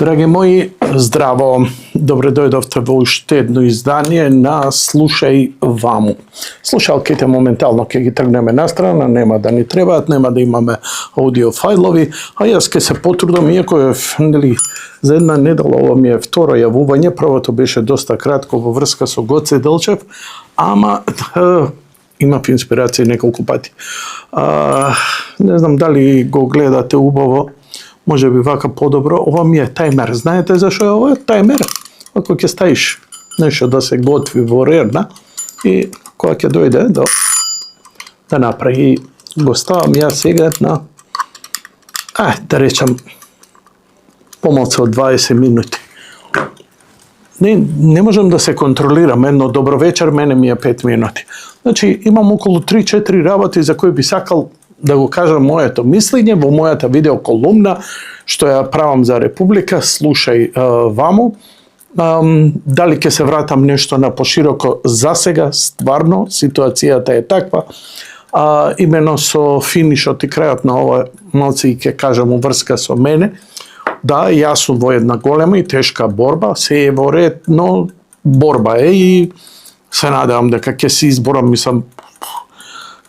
Драги мои, здраво! Добре дојдовте во уште едно издание на Слушај ваму. Слушалките моментално ќе ги тргнеме настрана, нема да ни требаат, нема да имаме аудио фајлови, а јас ќе се потрудам, иако за една недела ова ми е второ јавување, првото беше доста кратко во врска со Гоце Делчев, ама имав инспирација неколку пати. Не знам дали го гледате убаво, може би вака подобро. Ова ми е тајмер. Знаете зашо е ова? Тајмер. Ако ќе ставиш нешто да се готви во рерна и кога ќе дојде да направи, го ставам ја сега на да речам помалку од 20 минути. Не можам да се контролирам. Едно добро вечер, мене ми е 5 минути. Значи, имам околу 3-4 работи за кои би сакал да го кажам моето мислење во мојата видеоколумна, што ја правам за Република, Слушај ваму. Дали ќе се вратам нешто на пошироко за сега, стварно, ситуацијата е таква. Имено со финишот и крајот на ова, малце и ќе кажам уврска со мене. Да, јас сум во една голема и тешка борба, се е во ред, но борба е и се надевам дека ќе се изборам, мислам,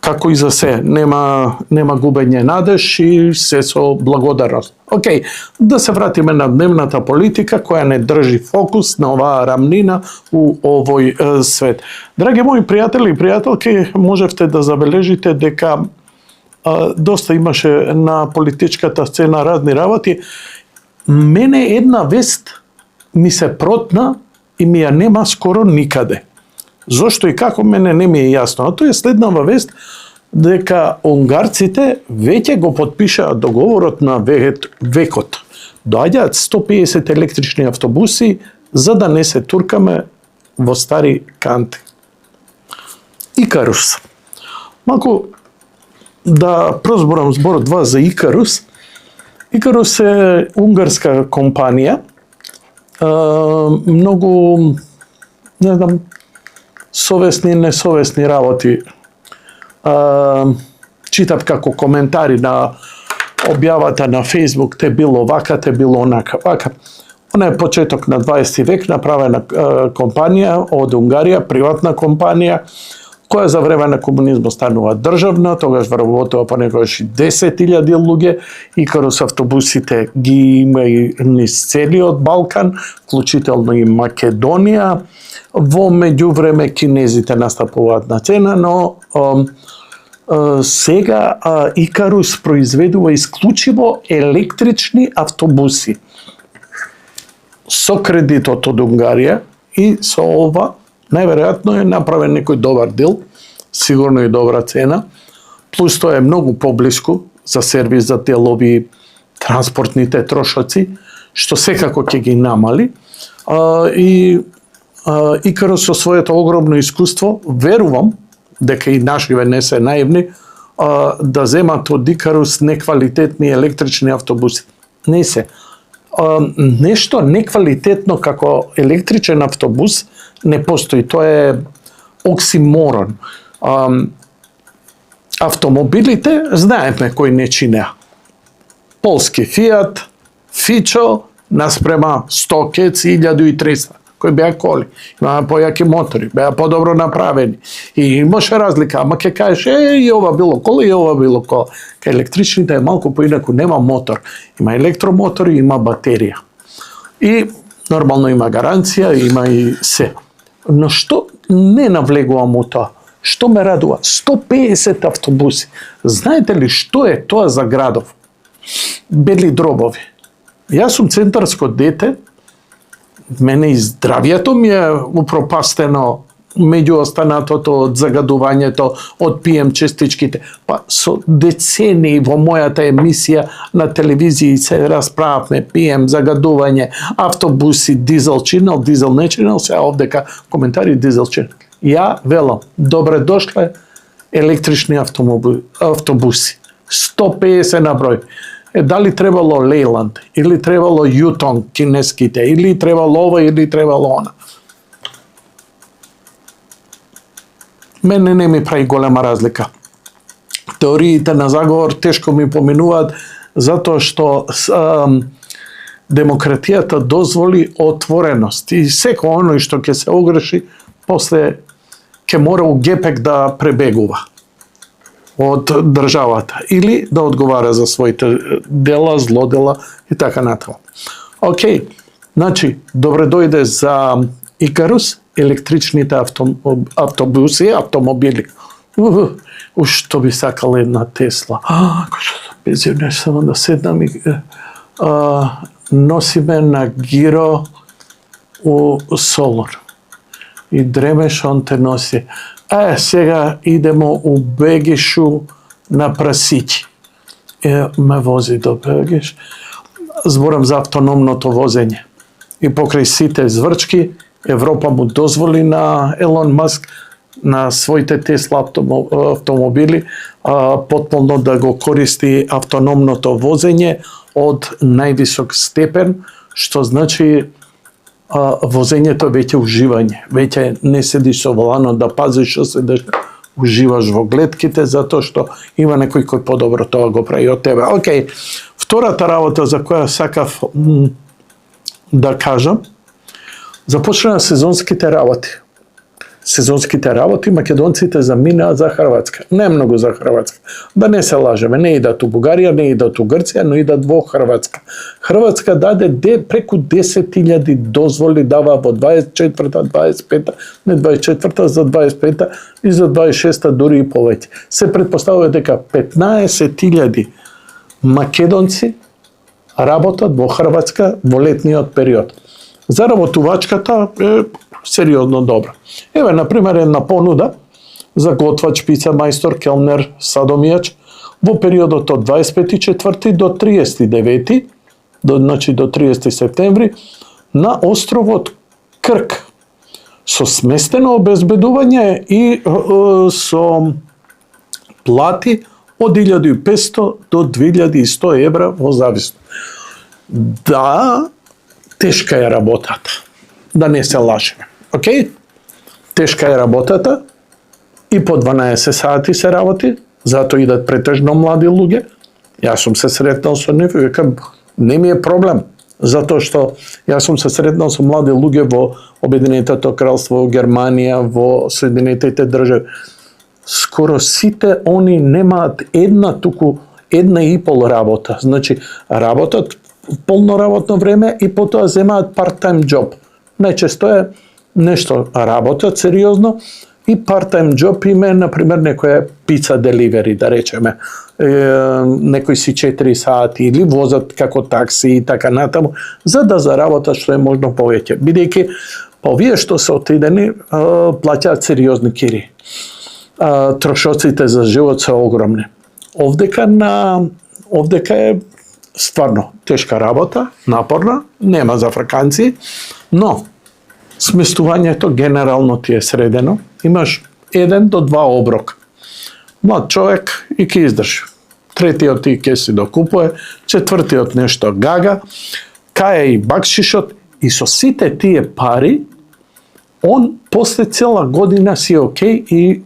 како и за се, нема губење надеж и се со благодарност. Океј, да се вратиме на дневната политика која не држи фокус на оваа рамнина у овој свет. Драги мои пријатели и пријателки, можевте да забележите дека доста имаше на политичката сцена разни работи. Мене една вест ми се протна и ми ја нема скоро никаде. Зошто и како мене не ми е јасно. А тоа е следнава вест дека унгарците веќе го потпишаат договорот на векот. Доаѓаат 150 електрични автобуси за да не се туркаме во стари канти. Икарус. Малку да прозборам зборот два за Икарус. Икарус е унгарска компанија. Многу, не знам, совесни и несовесни работи. Читав како коментари на објавата на Facebook, те било вака, те било онака. Вака. Она е почеток на 20 век, направена компанија од Унгарија, приватна компанија, која за време на комунизмот станува државна, тогаш вработува понекогаш и 10.000 луѓе. Икарус автобусите ги има и низ целиот Балкан, вклучително и Македонија. Во меѓувреме кинезите настапуваат на цена, но сега Икарус произведува исклучиво електрични автобуси со кредитот од Унгарија и со ова најверојатно е направен некој добар дел, сигурно и добра цена, плюс тоа е многу поблиску за сервис за делови, транспортните трошоци, што секако ќе ги намали. И Икарус со своето огромно искуство, верувам дека и нашиве не се наивни, да земат од Икарус неквалитетни електрични автобуси. Не се. Нешто неквалитетно како електричен автобус не постои. Тоа е оксиморон. Автомобилите, знаеме кои не чинеа. Полски Фиат, Фичо, наспрема Стокец 1300. Кои беа коли, имаа појаки мотори, беа подобро направени. И имаше разлика, ама ќе кажеш, и ова било кола, и ова било кола. Кај електричните е малку поинаку, нема мотор. Има електромотори, има батерија. И нормално има гаранција, има и се. Но што не навлегувам у тоа? Што ме радува? 150 автобуси. Знаете ли што е тоа за градов? Бели дробови. Јас сум центарско дете, мене и здравието ми е упропастено меѓу останатото од загадувањето, од PM честичките. Па со децении во мојата емисија на телевизија се расправавме PM, загадување, автобуси, дизел чинел, дизел не чинел, сега овдека коментари дизел чинел. Ја велам, добре дошле електрични автобуси. 150 на број. Дали требало Лейланд, или требало Јутонг кинеските, или требало ова, или требало она. Мене не ми прави голема разлика. Теориите на заговор тешко ми поминуваат, затоа што демократијата дозволи отвореност и секој оној што ќе се огреши, после ќе мора у гепек да пребегува од државата или да одговара за своите дела, злодела и така натаму. Океј, значи, добре дојде за Икарус, електричните автобуси, автомобили. Што би сакал една Тесла. Пензионер, само да седнам и носиме на гиро у Солор. И дремеш, он те носи. Сега идемо у Бегишу на Прасиќи. Ме вози до Бегиш. Зборам за автономното возење. И покрај сите зврчки, Европа му дозволи на Елон Маск на своите Тесла автомобили потполно да го користи автономното возење од највисок степен, што значи возењето веќе уживање. Веќе не седиш со воланот да пазиш што седиш, уживаш во гледките, затоа што има некој кој подобро тоа го прави од тебе. Океј, втората работа за која сакав да кажам, започна сезонските работи. Сезонските работи македонците заминаа за Хрватска. Не многу за Хрватска. Да не се лажеме, не идат у Бугарија, не идат у Грција, но идат во Хрватска. Хрватска даде преку 10.000 дозволи дава во 24-та, 25-та, не 24-та, за 25-та и за 26-та дури и повеќе. Се претпоставува дека 15.000 македонци работат во Хрватска во летниот период. Заработувачката е сериозно добра. Еве, например, една понуда за готвач, пица мајстор, келнер, садомијач во периодот од 25.4. до 30.9. Значи до 30. септември на островот Крк со сместено обезбедување и со плати од 1500 до 2100 евра во зависно. Да, тешка е работата. Да не се лажеме. Океј? Тешка е работата и по 12 сати се работи, затоа идат претежно млади луѓе. Јас сум се сретнал со нив и викам, не ми е проблем, затоа што јас сум се сретнал со млади луѓе во Обединетото кралство, во Германија, во Соединетите држави. Скоро сите они немаат туку една и пол работа. Значи, работат полно работно време и потоа земаат part-time job. Најчесто е нешто работат сериозно и part-time job им е, например, некоја пица деливери, да речеме. Некои си 4 сати или возат како такси и така натаму, за да заработат што е можно повеќе. Бидејќи овие што се отидени плаќаат сериозни кири. Трошоците за живот се огромни. Овдека е стварно тешка работа, напорна, нема за фраканци, но сместувањето генерално ти е средено. Имаш 1 до 2 оброка. Млад човек и ќе издржи. Третиот ти ќе си докупува, четвртиот нешто гага, кај и бакшишот и со сите тие пари он после цела година си окей и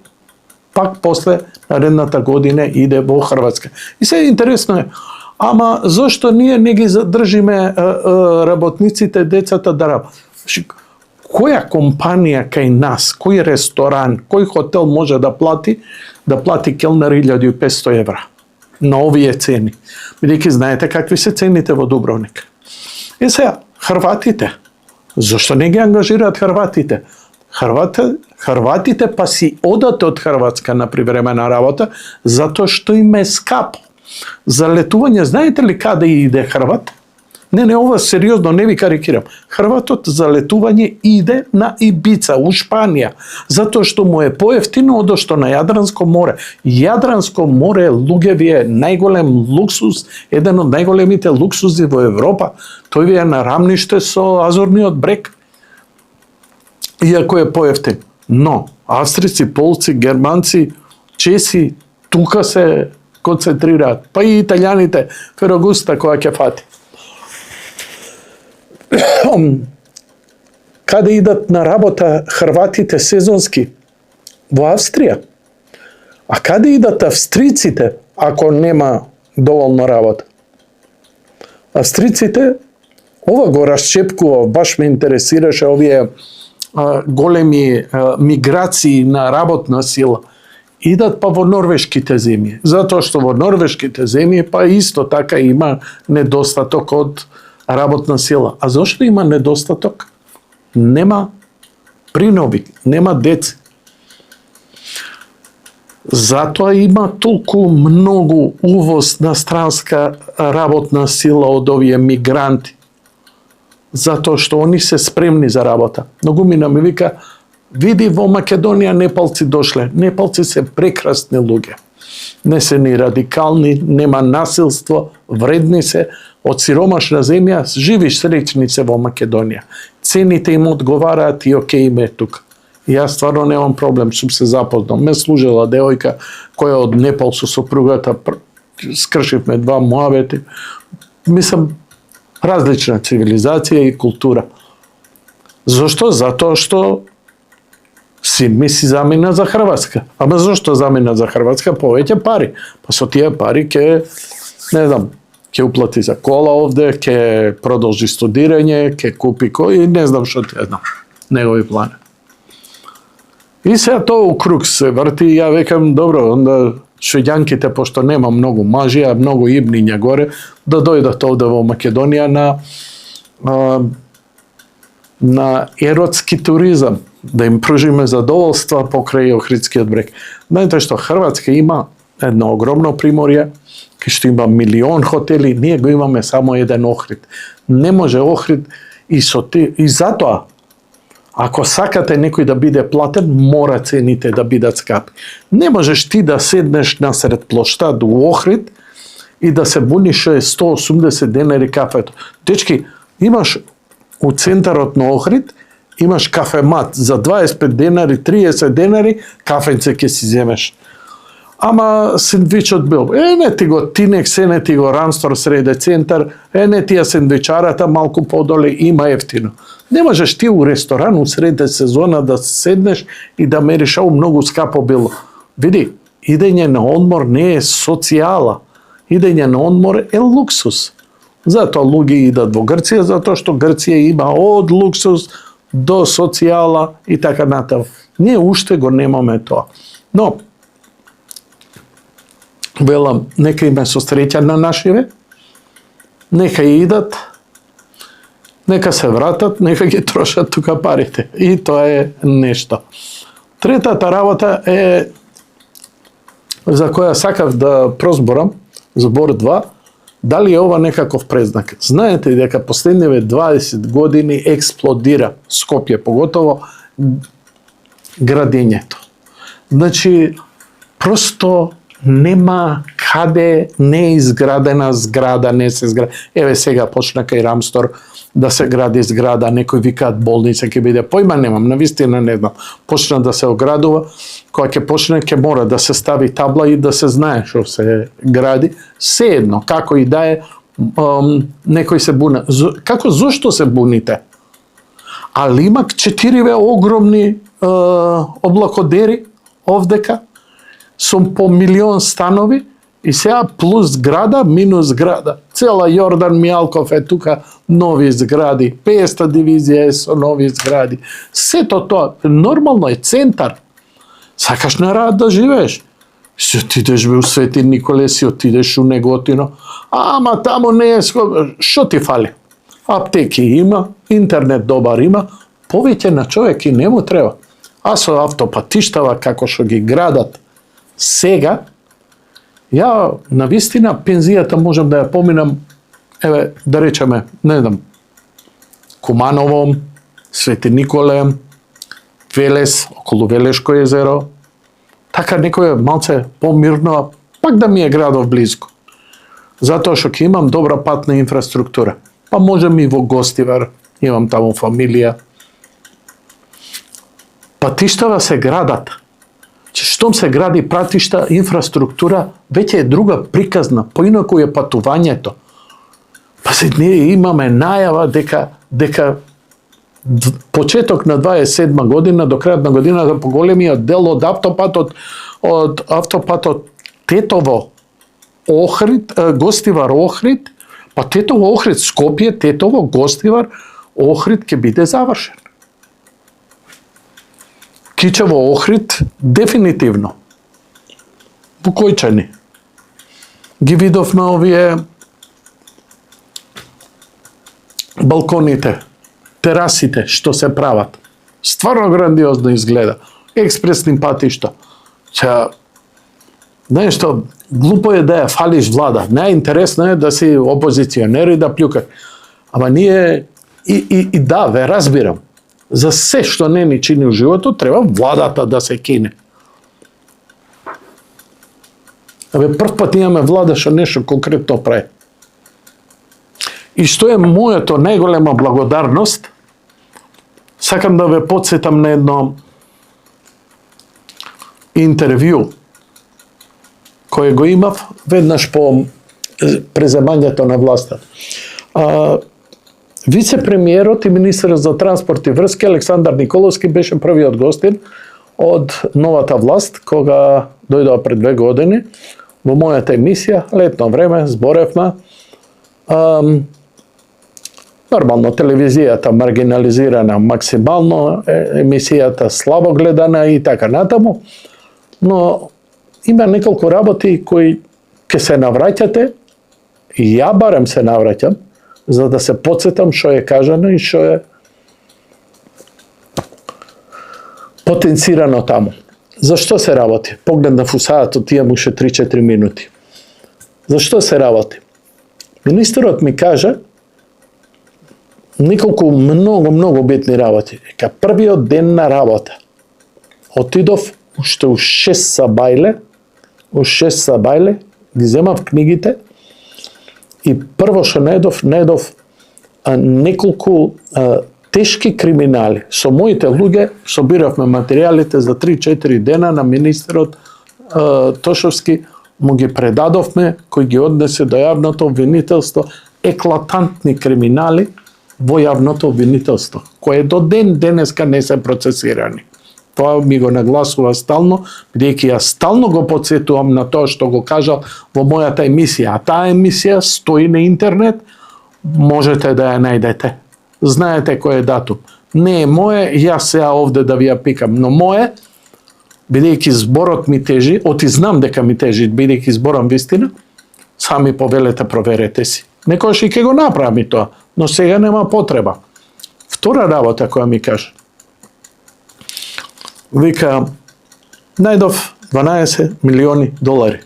пак после наредната година иде во Хрватска. И се интересно е, ама зошто ние не ги задржиме работниците, децата да работат? Која компанија кај нас, кој ресторан, кој хотел може да плати келнер 1500 евра на овие цени? Бидејќи знаете какви се цените во Дубровник. И сега, хрватите, зошто не ги ангажираат хрватите? Хрватите па си одат од Хрватска на привремена работа, затоа што им е скапо. За летување, знаете ли каде иде Хрват? Не, ова сериозно, не ви карикирам. Хрватот за летување иде на Ибица, у Шпанија, затоа што му е поевтино од што на Јадранско море. Јадранско море, луѓе, ви е најголем луксус, еден од најголемите луксузи во Европа. Тој ви е на рамниште со Азорниот брег. Иако е поевтин. Но, австрици, полци, германци, чеси, тука се концентрираат. Па и италијаните, Ферогуста која ќе фати. Каде идат на работа хрватите сезонски? Во Австрија. А каде идат австриците ако нема доволно работа? Австриците ова го расчепкува, баш ме интересираше овие големи миграции на работна сила. Идат па во норвешките земји, затоа што во норвешките земји па исто така има недостаток од работна сила. А зошто има недостаток? Нема принови, нема деца. Затоа има толку многу увоз на странска работна сила од овие мигранти. Затоа што они се спремни за работа. Многумина ми вика, види во Македонија непалци дошле. Непалци се прекрасни луѓе. Не се ни радикални, нема насилство, вредни се, од сиромашна земја, живи среќни се во Македонија. Цените им одговараат и окей им е тука. И јас стварно немам проблем, сум се запознал. Ме служила девојка која од Непал со сопругата, скршивме 2 муабети. Мислам, различна цивилизација и култура. Зошто? Затоа што син ми си замина за Хрватска. Ама зошто замина за Хрватска? Повеќе пари. Па со тие пари ќе, не знам, ќе уплати за кола овде, ќе продолжи студирање, ќе купи кој, не знам што ти знам. Негови плани. И сега тоа у круг се врти и ја векам, добро, онда швеѓанките, пошто нема многу мажи, а многу ибниња горе, да дојдат овде во Македонија на еротски туризам, да им пружиме задоволства покрај Охридскиот брег. Знаете што, Хрватска има едно огромно приморје, кај што има 1 000 000 хотели, ние го имаме само еден Охрид. Не може Охрид и затоа, ако сакате некој да биде платен, мора цените да бидат скапи. Не можеш ти да седнеш насред плоштад у Охрид и да се буниш 180 денари кафето. Дечки, имаш у центарот на Охрид, имаш кафемат за 25 денари, 30 денари, кафенце ќе си земеш. Ама сендвичот бил, не ти го Тинекс, не ти го Рамстор среде центар, не тие сендвичарата малку подоле, има ефтино. Не можеш ти у ресторан у среде сезона да седнеш и да мериш, многу скапо било. Види, идење на одмор не е социјала, идење на одмор е луксус. Затоа луѓе идат во Грција, затоа што Грција има од луксус до социјала и така натаму. Ние уште го немаме тоа. Но, велам, нека име со среќа на нашиве, нека идат, нека се вратат, нека ги трошат тука парите. И тоа е нешто. Третата работа е, за која сакав да прозборам, збор 2, дали е ова некаков презнак. Знаете дека последниве 20 години експлодира Скопје, поготово градењето. Значи, просто нема каде не е изградена зграда, не се зграда. Еве сега почна кај Рамстор да се гради зграда, некои викаат болница ќе биде, појма немам, навистина не знам. Почна да се оградува, кога ќе почне ќе мора да се стави табла и да се знае што се гради. Сеедно, како и да е, некој се буна. Како, зошто се буните? Али има 4 огромни облакодери овдека, сум по 1 000 000 станови и сега плюс зграда, минус зграда. Цела Јордан Мијалков е тука, нови згради, 500 дивизија е со нови згради. Сето тоа, нормално е центар. Сакаш на рад да живееш. Си отидеш у Свети Николе, си отидеш у Неготино, ама таму не е, шо ти фали? Аптеки има, интернет добар има, повеќе на човек и не му треба. А со автопатиштава, како што ги градат сега, ја навистина пензијата можам да ја поминам, еве, да речеме, не знам, Куманово, Свети Николе, Велес, околу Велешко езеро, така некој малце помирно, пак да ми е градов близко. Затоа што ќе имам добра патна инфраструктура. Па можем и во Гостивар, имам таму фамилија. Патиштава се градат. Штом се гради пратишта, инфраструктура, веќе е друга приказна, поинаку е патувањето. Па се ние имаме најава дека почеток на 27 година до крајот на годината поголемиот дел од автопатот Тетово Охрид, Гостивар Охрид, па А Тетово Охрид, Скопје, Тетово, Гостивар, Охрид ќе биде завршен. Кичево Охрид, дефинитивно. Букојчани. Ги видовме овие балконите, терасите што се прават. Стварно грандиозно изгледа. Експресни патишта. Знаеш што, глупо е да ја фалиш влада. Најинтересно е да си опозиционер и да плюкаш. Ама ние, и да, ве разбирам. За се што не ни чини у животот, треба владата да се кине. Прв пат имаме влада што нешто конкретно прави. И што е моето најголема благодарност, сакам да ве подсетам на едно интервју кој го имав веднаш по преземањето на власта. Вице-премиерот и министерот за транспорт и врски Александар Николовски беше првиот гостин од новата власт, кога дојдоа пред 2 години во мојата емисија, летно време, зборевме. Нормално, телевизијата маргинализирана максимално, емисијата слабо гледана и така натаму, но има неколку работи кои ќе се навраќате, и ја барем се навраќам, за да се подсетам што е кажано и што е потенцирано таму. Зашто се работи? Погледнав у саатот, имам уште 3-4 минути. Зашто се работи? Министерот ми кажа неколку многу битни работи. Ека првиот ден на работа отидов уште у 6 сабајле, ги земав книгите и прво што најдов неколку тешки криминали. Со моите луѓе собиравме материјалите за 3-4 дена на министерот Тошовски, му ги предадовме, кој ги однесе до јавното обвинителство, еклатантни криминали во јавното обвинителство, кои до ден денеска не се процесирани. Тоа ми го нагласува стално, бидејќи ја стално го подсетувам на тоа што го кажал во мојата емисија. А таа емисија стои на интернет, можете да ја најдете. Знаете кој е датум. Не е моје, јас сега овде да ви ја пикам, но моје, бидејќи зборот ми тежи, оти знам дека ми тежи, бидејќи зборам вистина, сами повелете, проверете си. Некојаш и ќе го направи тоа, но сега нема потреба. Втора работа која ми кажа. Вика, најдов 12 милиони долари.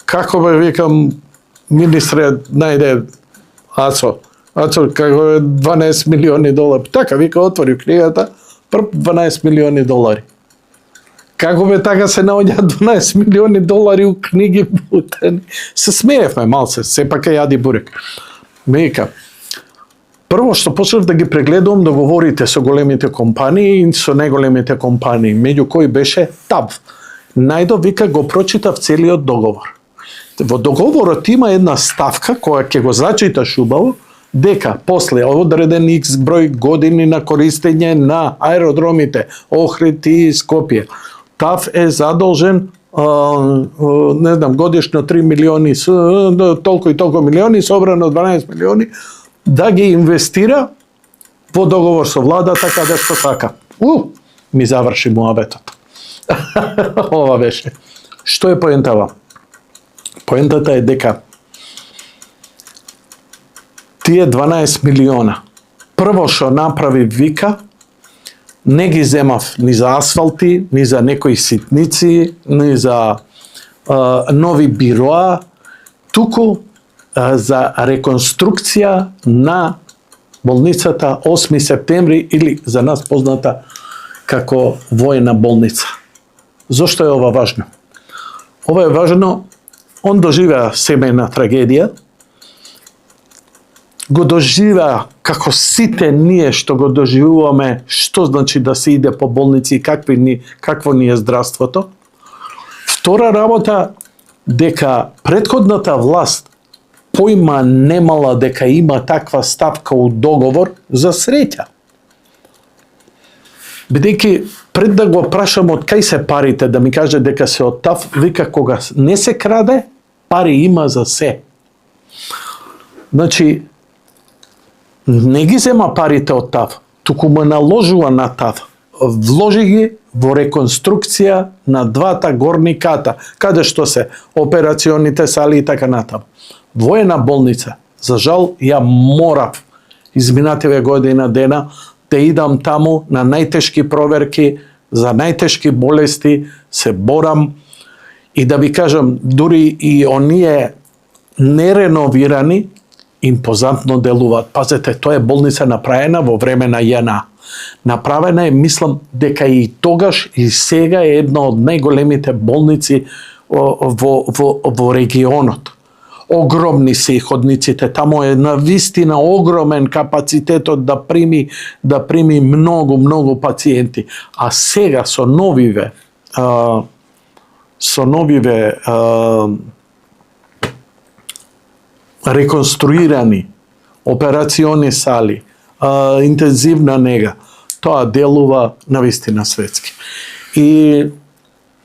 Како бе, викам, министре, најде Ацо, како е 12 милиони долари. Така, вика, отвори книгата, прв 12 милиони долари. Како бе, така се наоѓа 12 милиони долари у книги? Се смеевме малце, сепак е јади бурек. Вика, прво што почнав да ги прегледувам договорите со големите компании и со најголемите компании, меѓу кои беше ТАВ. Најдов, вика, го прочитав целиот договор. Во договорот има една ставка која ќе го зачиташ убаво, дека после одреден X број години на користење на аеродромите Охрид и Скопје, ТАВ е задолжен не знам, годишно 3 милиони, толку и толку милиони, собрано 12 милиони, да ги инвестира во договор со владата, каде што така. Ми заврши муабетот. Ова беше. Што е поентава? Поентата е дека тие 12 милиона, прво што направи, вика, не ги земав ни за асфалти, ни за некои ситници, ни за нови бироа, туку за реконструкција на болницата 8 септември или за нас позната како воена болница. Зошто е ова важно? Ова е важно, он доживеа семејна трагедија, го доживеа како сите ние што го доживуваме, што значи да се иде по болници и какво ни е здравството. Втора работа, дека претходната власт појма немала дека има таква ставка у договор за среќа. Бидејќи пред да го прашам од кај се парите, да ми каже дека се од ТАВ, вика, кога не се краде, пари има за се. Значи, не ги зема парите од ТАВ, туку му наложува на ТАВ. Вложи ги во реконструкција на двата горни ката, каде што се операционите сали и така натаму. Воена болница, за жал, ја морав изминативе година дена да идам таму на најтешки проверки, за најтешки болести, се борам и да ви кажам, дури и оние нереновирани, импозантно делуваат. Пазете, тоа е болница направена во време на ЈНА. Направена е, мислам, дека и тогаш и сега е една од најголемите болници во регионот. Огромни се и ходниците, тамо е на вистина огромен капацитетот да прими многу пациенти. А сега со новиве реконструирани операциони сали, интензивна нега, тоа делува навистина светски. И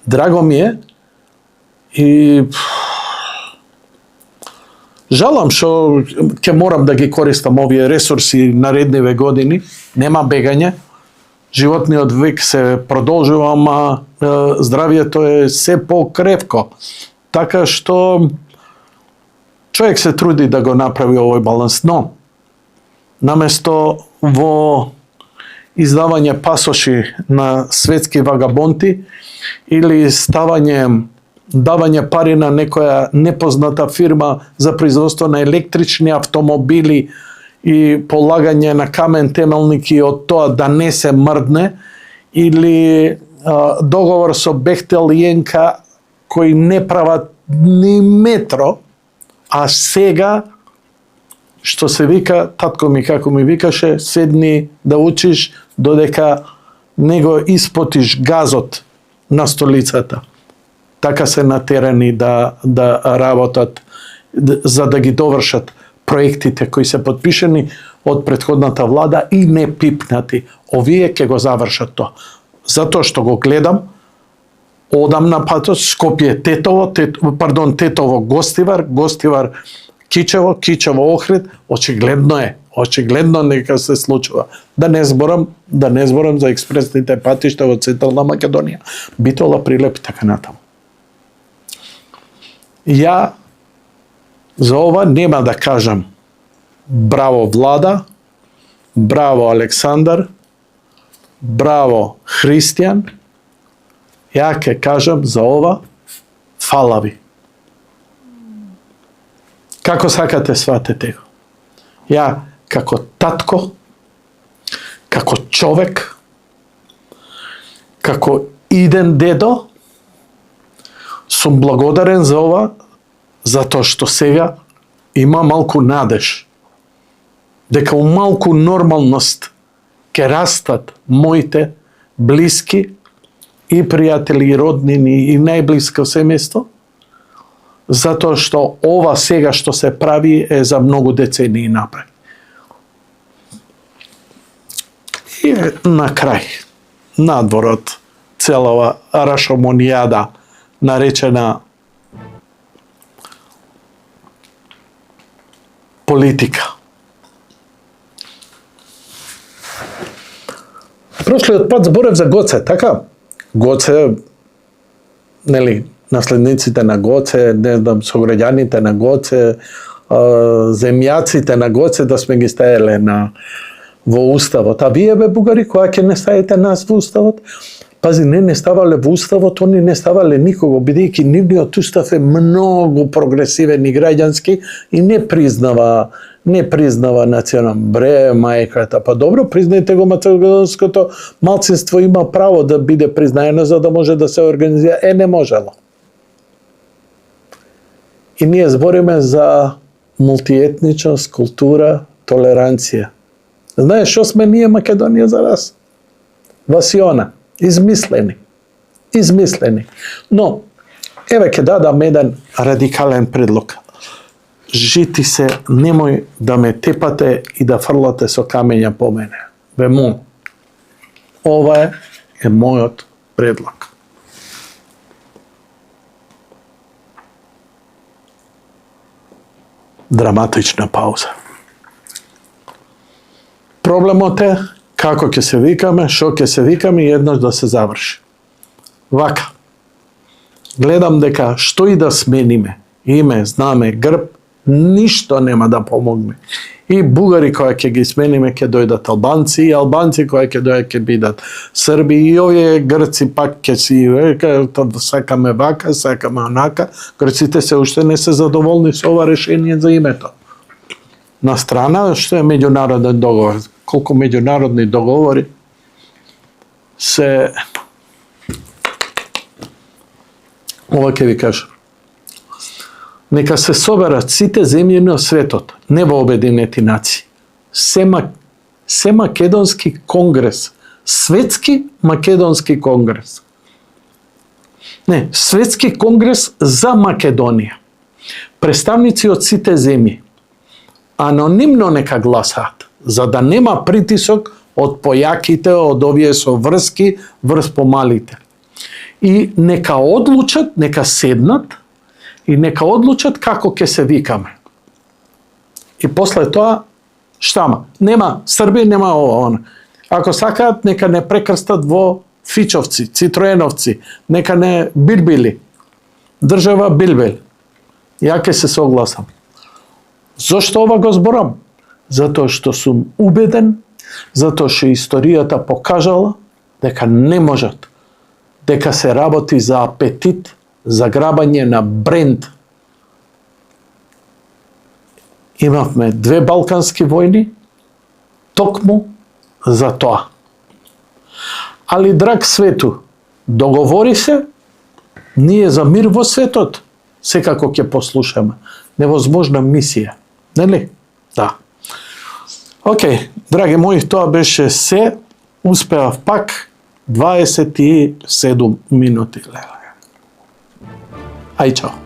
драго ми е и жалам што ќе морам да ги користам овие ресурси наредниве години, нема бегање, животниот век се продолжува, ама здравието е се покрепко. Така што човек се труди да го направи овој баланс, но наместо во издавање пасоши на светски вагабонти или давање пари на некоја непозната фирма за производство на електрични автомобили и полагање на камен темелники од тоа да не се мрдне, или договор со Бехтел и ЕНК кои не прават ни метро, а сега, што се вика, татко ми како ми викаше, седни да учиш додека не го испотиш газот на столицата. Така се натерани да работат, за да ги довршат проектите кои се подпишени од претходната влада и не пипнати. Овие ќе го завршат тоа. Затоа што го гледам, одам на патот Скопје Тетово Гостивар, Гостивар Кичево, Кичево Охрид, очигледно нека се случува. Да не зборам за експресните патишта во Централна Македонија, Битола, Прилеп и така натаму. Ја за ова нема да кажам браво влада, браво Александар, браво Христијан, ја ќе кажам за ова фала ви. Како сакате сватете го. Ја како татко, како човек, како иден дедо, сум благодарен за ова, затоа што сега има малку надеж, дека у малку нормалност ќе растат моите блиски и пријатели, и роднини, и најблиско семејство, затоа што ова сега што се прави е за многу децении напред. И на крај, надвор од целава рашомонијада, наречена политика. Прошлиот пат зборев за Гоце, така? Гоце, нели, наследниците на Гоце, не знам, сограѓаните на Гоце, земјаците на Гоце, да сме ги стаеле во уставот. А вие, бе, бугари, која ќе не ставите нас во уставот? Пази, не ставале во уставот, они не ставале никого, бидејќи нивниот устав е многу прогресивен и граѓански и не признава национален. Бре, мајката, па добро, признајте го, македонското малцинство има право да биде признаено за да може да се организира. Не можело. И ние збориме за мултиетничност, култура, толеранција. Знаеш што сме ние Македонија за вас? Васиона. Измислени. Но, еве ќе дадам еден радикален предлог. Жити се, немој да ме тепате и да фрлате со камења по мене. Ве молам. Ова е мојот предлог. драматична пауза. Проблемот е како ќе се викаме, што ќе се викаме и еднаш да се заврши. Вака. Гледам дека што и да смениме, име, знаме, грб, ништо нема да помогне. И бугари кои ќе ги смениме ќе дојдат албанци, и албанци кои ќе дојдат ќе бидат срби, и овие грци пак ќе си сакаме вака, сакаме онака. Грците се уште не се задоволни со ова решение за името. На страна што е меѓународен договор. Колку меѓународни договори се... Ова ќе ви кажам. Нека се соберат сите земји на светот, не во Обединети нации. Се македонски конгрес. Светски македонски конгрес. Не, светски конгрес за Македонија. Представници од сите земји. Анонимно нека гласаат, за да нема притисок од појаките, од овие со врски, врз помалите. И нека одлучат, нека седнат, и нека одлучат како ќе се викаме. И после тоа, штама? Нема Срби, нема ова, она. Ако сакаат, нека не прекрстат во Фичовци, Цитроеновци, нека не Билбили. Држава Билбил. Ја ќе се согласам. Зошто ова го зборам? Затоа што сум убеден, затоа што историјата покажала дека не можат, дека се работи за апетит, за грабање на бренд. Имавме 2 балкански војни, токму за тоа. Али, драг свету, договори се, ние за мир во светот, секако ќе послушаме. Невозможна мисија, нели? Да. Океј, драги мои, тоа беше се. Успеав пак 27 минути. Ај, чао.